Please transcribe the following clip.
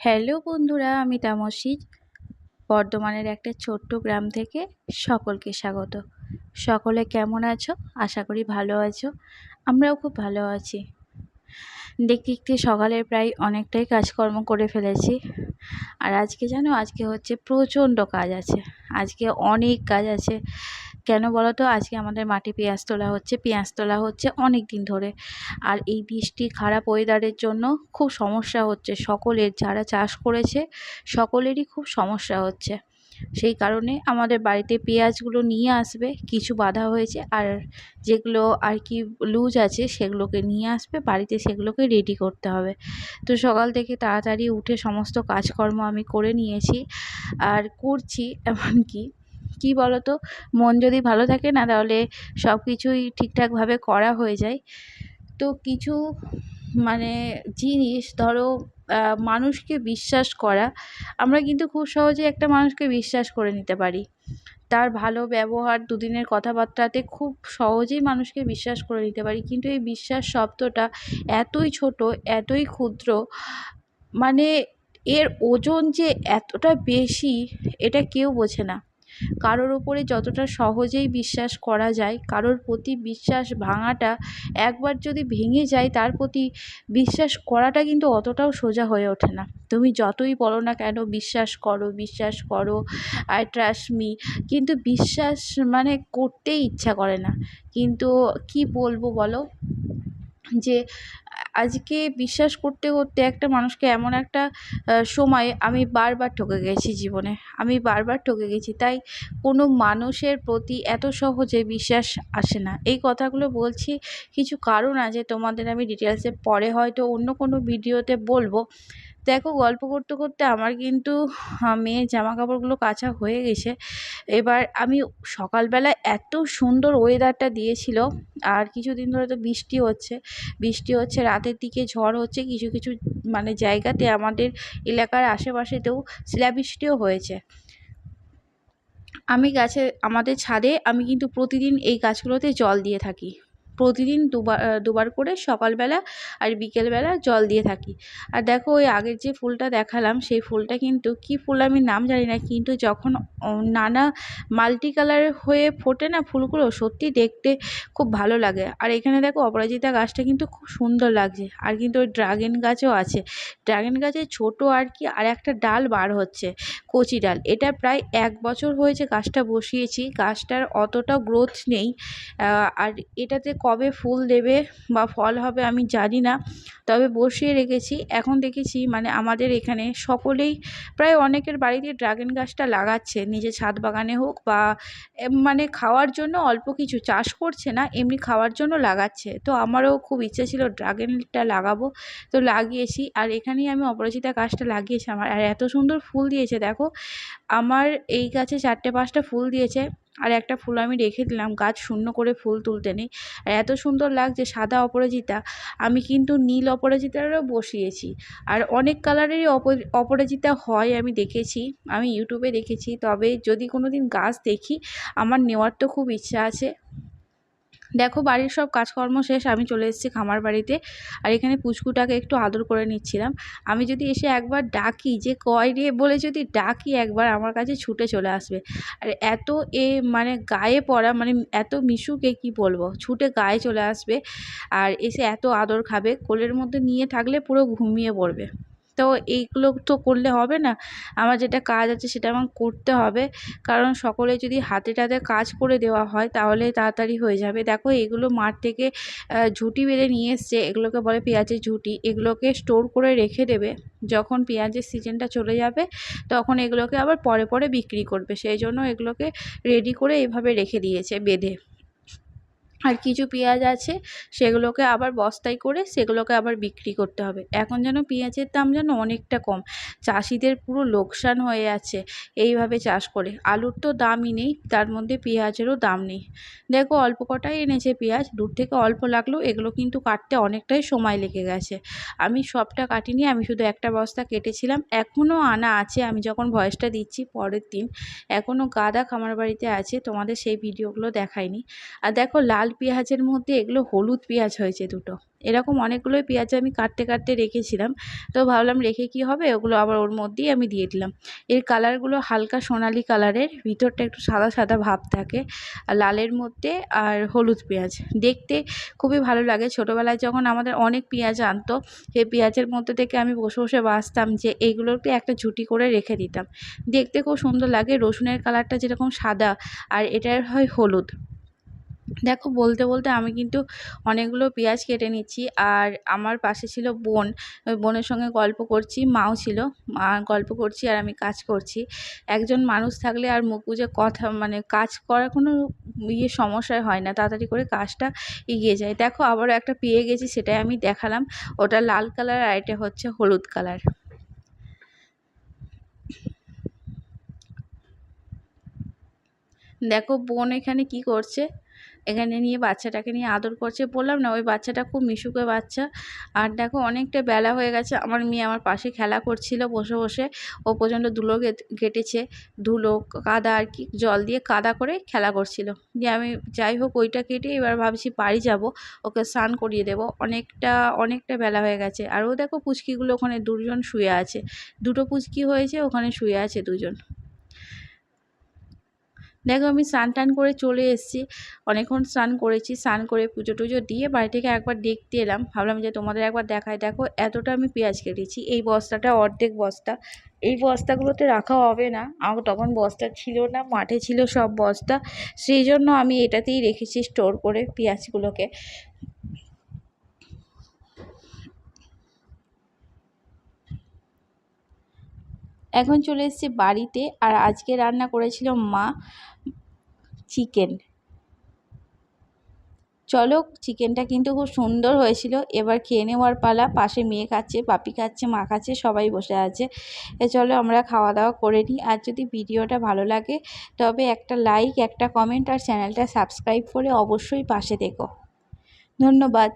Hello বন্ধুরা, আমি তামসী বর্ধমানের একটা ছোট্ট গ্রাম থেকে সকলকে স্বাগত। সকলে কেমন আছো? আশা করি ভালো আছো। আমরাও খুব ভালো আছি। দেখতে দেখতে সকালের প্রায় অনেকটাই কাজকর্ম করে ফেলেছি। আর আজকে জানো, আজকে হচ্ছে প্রচণ্ড কাজ আছে। আজকে অনেক কাজ আছে। কেন বলো তো? আজকে আমাদের মাঠে পেঁয়াজ তোলা হচ্ছে অনেক দিন ধরে। আর এই বৃষ্টি খারাপ ওয়েদারের জন্য খুব সমস্যা হচ্ছে সকলের, যারা চাষ করেছে সকলেরই খুব সমস্যা হচ্ছে। সেই কারণে আমাদের বাড়িতে পেঁয়াজগুলো নিয়ে আসবে, কিছু বাঁধা হয়েছে, আর যেগুলো আর কি লুজ আছে সেগুলোকে নিয়ে আসবে বাড়িতে, সেগুলোকে রেডি করতে হবে। তো সকাল থেকে তাড়াতাড়ি উঠে সমস্ত কাজকর্ম আমি করে নিয়েছি আর করছি। এমনকি কি বলো তো, মন যদি ভালো থাকে না, তাহলে সব কিছুই ঠিকঠাকভাবে করা হয়ে যায়। তো কিছু মানে জিনিস ধরো, মানুষকে বিশ্বাস করা, আমরা কিন্তু খুব সহজে একটা মানুষকে বিশ্বাস করে নিতে পারি। তার ভালো ব্যবহার, দুদিনের কথাবার্তাতে খুব সহজেই মানুষকে বিশ্বাস করে নিতে পারি, কিন্তু এই বিশ্বাস শব্দটা এতই ছোট, এতই ক্ষুদ্র, মানে এর ওজন যে এতটা বেশি, এটা কেউ বোঝে না। কারোর ওপরে যতটা সহজেই বিশ্বাস করা যায়, কারোর প্রতি বিশ্বাস ভাঙাটা, একবার যদি ভেঙে যায় তার প্রতি বিশ্বাস করাটা কিন্তু অতটাও সোজা হয়ে ওঠে না। তুমি যতই বলো না কেন বিশ্বাস করো, আই ট্রাস্ট মি, কিন্তু বিশ্বাস করতেই ইচ্ছা করে না। কিন্তু কি বলবো বলো, যে আজকে বিশ্বাস করতে করতে একটা মানুষকে এমন একটা সময় আমি বারবার ঠকে গেছি জীবনে, তাই কোনো মানুষের প্রতি এত সহজে বিশ্বাস আসে না। এই কথাগুলো বলছি, কিছু কারণ আছে, তোমাদের আমি ডিটেলসে পরে হয়তো অন্য কোনো ভিডিওতে বলবো। দেখো, গল্প করতে করতে আমার কিন্তু মেয়ের জামা কাপড়গুলো কাচা হয়ে গেছে। এবার আমি সকালবেলা এত সুন্দর ওয়েদারটা দিয়েছিল, আর কিছুদিন ধরে তো বৃষ্টি হচ্ছে, রাতের দিকে ঝড় হচ্ছে, কিছু কিছু জায়গাতে আমাদের এলাকার আশেপাশেতেও শিলাবৃষ্টিও হয়েছে। আমাদের ছাদে আমি কিন্তু প্রতিদিন এই গাছগুলোতে জল দিয়ে থাকি। প্রতিদিন দুবার করে সকালবেলা আর বিকেলবেলা জল দিয়ে থাকি। আর দেখো, ওই আগের যে ফুলটা দেখালাম, সেই ফুলটা কিন্তু কী ফুল আমি নাম জানি না, কিন্তু যখন নানা মাল্টি কালারের হয়ে ফোটে না ফুলগুলো, সত্যি দেখতে খুব ভালো লাগে। আর এখানে দেখো, অপরাজিতা গাছটা কিন্তু খুব সুন্দর লাগছে। আর কিন্তু ওই ড্রাগন গাছও আছে। ড্রাগন গাছের ছোট আর একটা ডাল বার হচ্ছে, কচি ডাল। এটা প্রায় 1 বছর হয়েছে গাছটা বসিয়েছি, গাছটার অতটা গ্রোথ নেই। আর এটাতে কবে ফুল দেবে বা ফল হবে আমি জানি না, তবে বসিয়ে রেখেছি। এখন দেখেছি আমাদের এখানে সকলেই, প্রায় অনেকের বাড়িতে ড্রাগন গাছটা লাগাচ্ছে, নিজের ছাদ বাগানে হোক বা খাওয়ার জন্য অল্প কিছু চাষ করছে না, এমনি খাওয়ার জন্য লাগাচ্ছে। তো আমারও খুব ইচ্ছে ছিল ড্রাগনটা লাগাবো, তো লাগিয়েছি। আর এখানেই আমি অপরাজিতা গাছটা লাগিয়েছি, আমার আর এত সুন্দর ফুল দিয়েছে দেখো। আমার এই গাছে 4-5টা ফুল দিয়েছে, আর একটা ফুল আমি রেখে দিলাম, গাছ শূন্য করে ফুল তুলতে নেই। আর এত সুন্দর লাগছে সাদা অপরাজিতা। আমি কিন্তু নীল অপরাজিতারও বসিয়েছি, আর অনেক কালারেরই অপরাজিতা হয় আমি দেখেছি, আমি ইউটিউবে দেখেছি। তবে যদি কোনো দিন গাছ দেখি, আমার নেওয়ার তো খুব ইচ্ছা আছে। দেখো, বাড়ির সব কাজকর্ম শেষ, আমি চলে এসেছি খামার বাড়িতে। আর এখানে পুচকুটাকে একটু আদর করে নিচ্ছিলাম। আমি যদি এসে একবার ডাকি যে কয় রে বলে, যদি ডাকি একবার, আমার কাছে ছুটে চলে আসবে। আর এত গায়ে পড়া, এত মিশুকে কি বলবো, ছুটে গায়ে চলে আসবে আর এসে এত আদর খাবে। কোলের মধ্যে নিয়ে থাকলে পুরো ঘুমিয়ে পড়বে। তো এইগুলো তো করলে হবে না, আমার যেটা কাজ আছে সেটা আমার করতে হবে। কারণ সকলে যদি হাতে টাতে কাজ করে দেওয়া হয়, তাহলে তাড়াতাড়ি হয়ে যাবে। দেখো, এগুলো মাঠ থেকে ঝুঁটি বেঁধে নিয়ে এসছে, এগুলোকে বলে পেঁয়াজের ঝুঁটি। এগুলোকে স্টোর করে রেখে দেবে, যখন পেঁয়াজের সিজনটা চলে যাবে তখন এগুলোকে আবার পরে পরে বিক্রি করবে, সেই জন্য এগুলোকে রেডি করে এভাবে রেখে দিয়েছে বেঁধে। আর কিছু পেঁয়াজ আছে, সেগুলোকে আবার বস্তায় করে সেগুলোকে আবার বিক্রি করতে হবে। এখন যেন পেঁয়াজের দাম যেন অনেকটা কম, চাষিদের পুরো লোকসান হয়ে যাচ্ছে এইভাবে চাষ করে। আলুর তো দামই নেই, তার মধ্যে পেঁয়াজেরও দাম নেই। দেখো, অল্প কটাই এনেছে পেঁয়াজ, দূর থেকে অল্প লাগলেও এগুলো কিন্তু কাটতে অনেকটাই সময় লেগে গেছে। আমি সবটা কাটিনি, আমি শুধু একটা বস্তা কেটেছিলাম, এখনও আনা আছে। আমি যখন ভয়েসটা দিচ্ছি পরের দিন, এখনও গাদা খামার বাড়িতে আছে, তোমাদের সেই ভিডিওগুলো দেখাইনি। আর দেখো, লাল লাল পেঁয়াজের মধ্যে এগুলো হলুদ পেঁয়াজ হয়েছে দুটো। এরকম অনেকগুলোই পেঁয়াজ আমি কাটতে কাটতে রেখেছিলাম, তো ভাবলাম রেখে কি হবে, ওগুলো আবার ওর মধ্যেই আমি দিয়ে দিলাম। এর কালারগুলো হালকা সোনালি কালারের, ভিতরটা একটু সাদা সাদা ভাব থাকে, আর লালের মধ্যে আর হলুদ পেঁয়াজ দেখতে খুবই ভালো লাগে। ছোটোবেলায় যখন আমাদের অনেক পেঁয়াজ আনতো, সেই পেঁয়াজের মধ্যে থেকে আমি বসে বসে বাছতাম, যে এইগুলোকে একটা ঝুঁটি করে রেখে দিতাম। দেখতে খুব সুন্দর লাগে। রসুনের কালারটা যেরকম সাদা আর এটার হয় হলুদ। দেখো বলতে বলতে আমি কিন্তু অনেকগুলো পেঁয়াজ কেটে নিচ্ছি, আর আমার পাশে ছিল বোন। ওই বোনের সঙ্গে গল্প করছি, মাও ছিল, মা গল্প করছি আর আমি কাজ করছি। একজন মানুষ থাকলে আর মুখ বুজে কথা মানে কাজ করার কোনো সমস্যাই হয় না, তাড়াতাড়ি করে কাজটা এগিয়ে যায়। দেখো আবারও একটা পেয়ে গেছি, সেটাই আমি দেখালাম। ওটা লাল কালার আর এটা হচ্ছে হলুদ কালার। দেখো বোন এখানে কি করছে, এখানে নিয়ে বাচ্চাটাকে নিয়ে আদর করছে। বললাম না ওই বাচ্চাটা খুব মিশুকে বাচ্চা। আর দেখো অনেকটা বেলা হয়ে গেছে, আমার মেয়ে আমার পাশে খেলা করছিল বসে বসে। ও পর্যন্ত ধুলো কেটেছে, ধুলো কাদা আর কি জল দিয়ে কাদা করে খেলা করছিল। দিয়ে আমি যাই হোক ওইটা কেটে এবার ভাবছি বাড়ি যাব, ওকে স্নান করিয়ে দেবো। অনেকটা অনেকটা বেলা হয়ে গেছে। আর ও দেখো পুচকিগুলো ওখানে দুজন শুয়ে আছে, দুটো পুচকি হয়েছে, ওখানে শুয়ে আছে দুজন। দেখো আমি স্নান টান করে চলে এসেছি, অনেকক্ষণ স্নান করেছি। স্নান করে পুজো টুজো দিয়ে বাড়ি থেকে একবার দেখতে এলাম, ভাবলাম যে তোমাদের একবার দেখাই। দেখো এতটা আমি পেঁয়াজ কেটেছি, এই বস্তাটা অর্ধেক বস্তা। এই বস্তাগুলোতে রাখা হবে না, আমার তখন বস্তা ছিল না, মাঠে ছিল সব বস্তা, সেই জন্য আমি এটাতেই রেখেছি স্টোর করে পেঁয়াজগুলোকে। এখন চলে এসেছি বাড়িতে, আর আজকে রান্না করেছিল মা চিকেন। চলো, চিকেনটা কিন্তু খুব সুন্দর হয়েছিল। এবার খেয়ে নেওয়ার পালা। পাশে মেয়ে খাচ্ছে, পাপি খাচ্ছে, মা খাচ্ছে, সবাই বসে আছে। চলো আমরা খাওয়া দাওয়া করে নিই। আর যদি ভিডিওটা ভালো লাগে তবে একটা লাইক, একটা কমেন্ট আর চ্যানেলটা সাবস্ক্রাইব করে অবশ্যই পাশে থেকো। ধন্যবাদ।